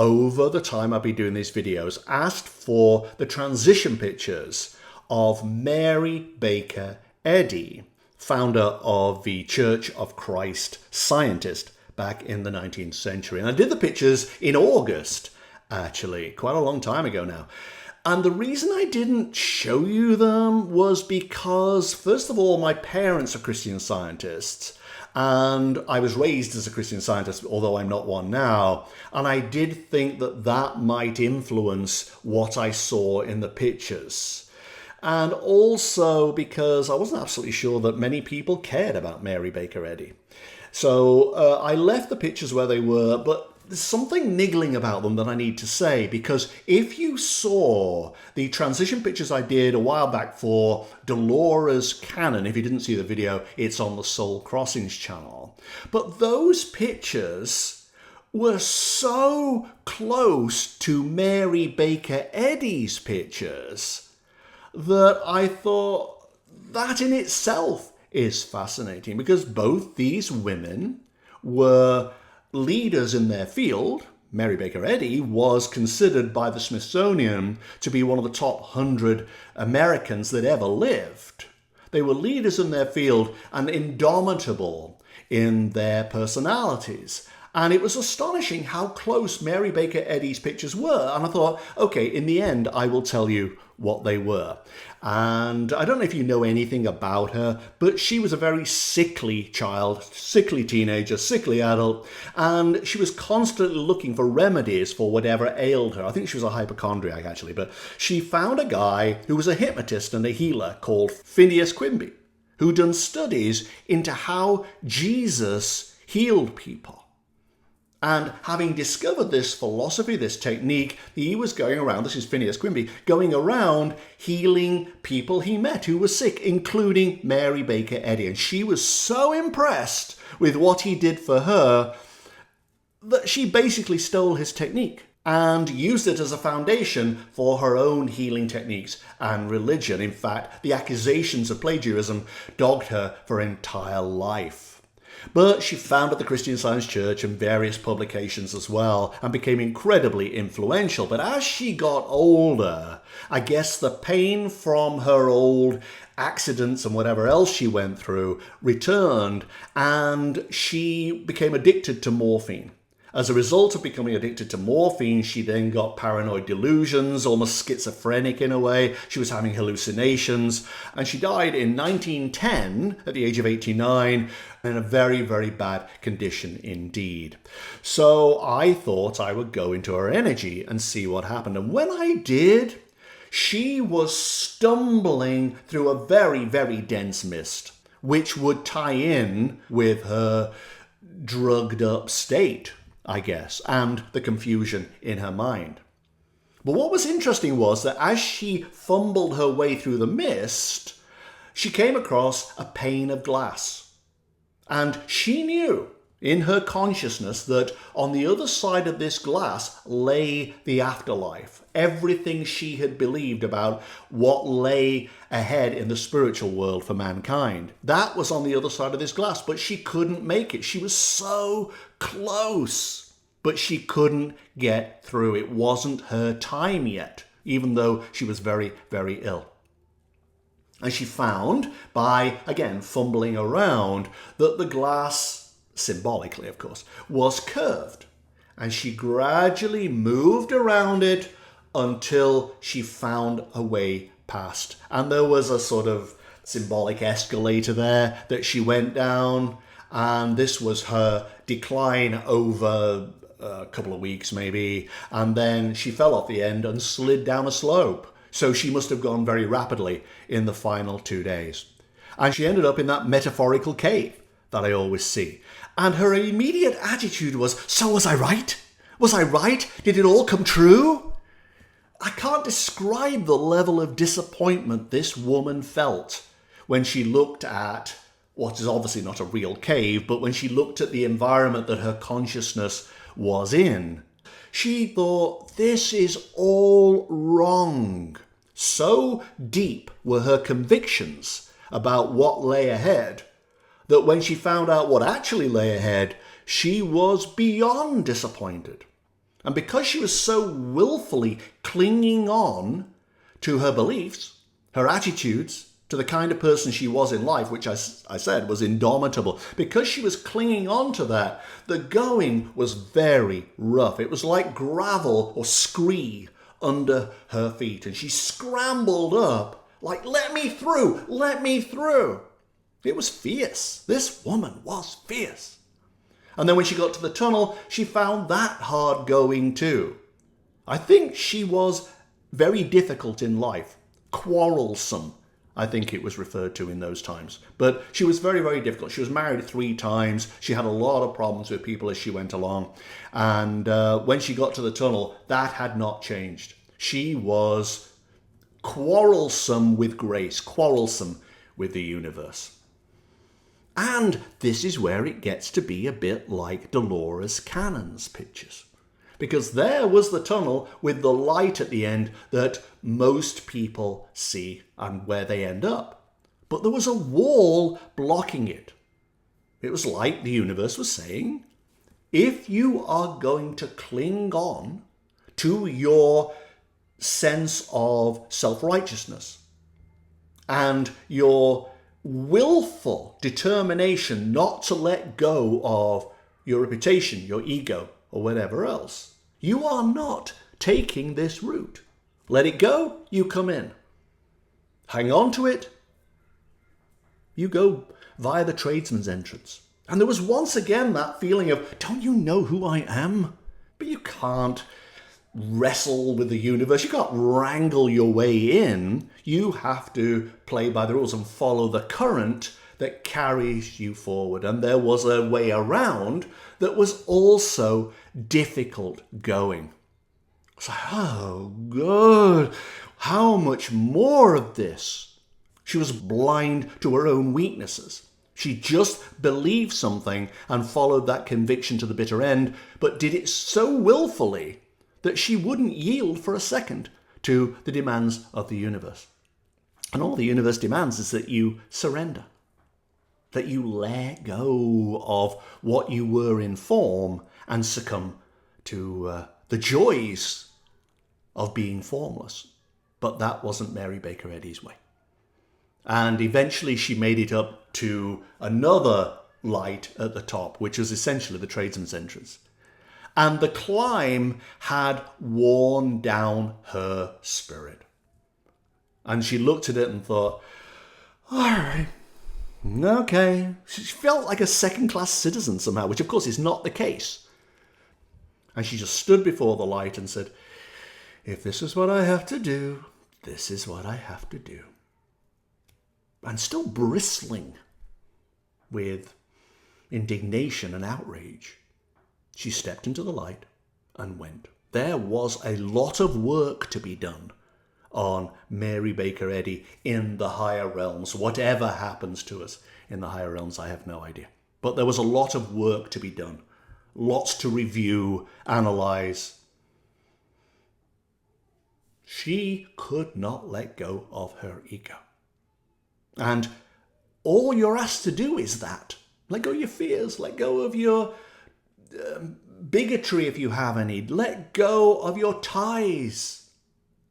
over the time I've been doing these videos, asked for the transition pictures of Mary Baker Eddy, founder of the Church of Christ scientist back in the 19th century. And I did the pictures in August, actually, quite a long time ago now. And the reason I didn't show you them was because, first of all, my parents are Christian Scientists, and I was raised as a Christian Scientist, although I'm not one now. And I did think that that might influence what I saw in the pictures. And also because I wasn't absolutely sure that many people cared about Mary Baker Eddy. So I left the pictures where they were, but there's something niggling about them that I need to say, because if you saw the transition pictures I did a while back for Dolores Cannon, if you didn't see the video, it's on the Soul Crossings channel. But those pictures were so close to Mary Baker Eddy's pictures that I thought that in itself is fascinating, because both these women were leaders in their field. Mary Baker Eddy was considered by the Smithsonian to be one of the top 100 Americans that ever lived. They were leaders in their field and indomitable in their personalities. And it was astonishing how close Mary Baker Eddy's pictures were. And I thought, okay, in the end, I will tell you what they were. And I don't know if you know anything about her, but she was a very sickly child, sickly teenager, sickly adult, and she was constantly looking for remedies for whatever ailed her. I think she was a hypochondriac, actually, but she found a guy who was a hypnotist and a healer called Phineas Quimby, who'd done studies into how Jesus healed people. And having discovered this philosophy, this technique, he was going around, this is Phineas Quimby, going around healing people he met who were sick, including Mary Baker Eddy. And she was so impressed with what he did for her that she basically stole his technique and used it as a foundation for her own healing techniques and religion. In fact, the accusations of plagiarism dogged her for her entire life. But she founded the Christian Science Church and various publications as well, and became incredibly influential. But as she got older, I guess the pain from her old accidents and whatever else she went through returned, and she became addicted to morphine. As a result of becoming addicted to morphine, she then got paranoid delusions, almost schizophrenic in a way. She was having hallucinations, and she died in 1910 at the age of 89 in a very, very bad condition indeed. So I thought I would go into her energy and see what happened. And when I did, she was stumbling through a very, very dense mist, which would tie in with her drugged up state, I guess, and the confusion in her mind. But what was interesting was that as she fumbled her way through the mist, she came across a pane of glass. And she knew in her consciousness that on the other side of this glass lay the afterlife. Everything she had believed about what lay ahead in the spiritual world for mankind. That was on the other side of this glass, but she couldn't make it. She was so close, but she couldn't get through. It wasn't her time yet, even though she was very, very ill. And she found, by, again, fumbling around, that the glass, symbolically of course, was curved. And she gradually moved around it until she found a way past. And there was a sort of symbolic escalator there that she went down. And this was her decline over a couple of weeks maybe. And then she fell off the end and slid down a slope. So she must have gone very rapidly in the final 2 days. And she ended up in that metaphorical cave that I always see. And her immediate attitude was, so was I right? Was I right? Did it all come true? I can't describe the level of disappointment this woman felt when she looked at what is obviously not a real cave, but when she looked at the environment that her consciousness was in. She thought, this is all wrong. So deep were her convictions about what lay ahead that when she found out what actually lay ahead, she was beyond disappointed. And because she was so willfully clinging on to her beliefs, her attitudes, to the kind of person she was in life, which I said was indomitable, because she was clinging on to that, the going was very rough. It was like gravel or scree under her feet. And she scrambled up like, let me through, let me through. It was fierce. This woman was fierce. And then when she got to the tunnel, she found that hard going too. I think she was very difficult in life, quarrelsome, I think it was referred to in those times. But she was very, very difficult. She was married 3 times. She had a lot of problems with people as she went along. And when she got to the tunnel, that had not changed. She was quarrelsome with grace, quarrelsome with the universe. And this is where it gets to be a bit like Dolores Cannon's pictures. Because there was the tunnel with the light at the end that most people see and where they end up. But there was a wall blocking it. It was like the universe was saying, if you are going to cling on to your sense of self-righteousness and your willful determination not to let go of your reputation, your ego, or whatever else, you are not taking this route. Let it go, you come in. Hang on to it, you go via the tradesman's entrance. And there was once again that feeling of, don't you know who I am? But you can't wrestle with the universe. You can't wrangle your way in. You have to play by the rules and follow the current that carries you forward. And there was a way around that was also difficult going. It's like, oh, good. How much more of this? She was blind to her own weaknesses. She just believed something and followed that conviction to the bitter end, but did it so willfully that she wouldn't yield for a second to the demands of the universe. And all the universe demands is that you surrender, that you let go of what you were in form and succumb to the joys of being formless. But that wasn't Mary Baker Eddy's way. And eventually she made it up to another light at the top, which was essentially the tradesman's entrance. And the climb had worn down her spirit. And she looked at it and thought, all right, okay. She felt like a second-class citizen somehow, which of course is not the case. And she just stood before the light and said, if this is what I have to do, this is what I have to do. And still bristling with indignation and outrage, she stepped into the light and went. There was a lot of work to be done on Mary Baker Eddy in the higher realms. Whatever happens to us in the higher realms, I have no idea. But there was a lot of work to be done. Lots to review, analyze. She could not let go of her ego. And all you're asked to do is that. Let go of your fears. Let go of your bigotry if you have any. Let go of your ties,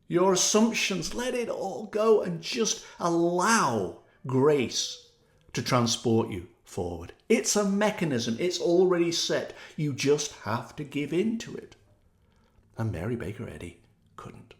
your assumptions. Let it all go and just allow grace to transport you forward. It's a mechanism. It's already set. You just have to give in to it. And Mary Baker Eddy couldn't.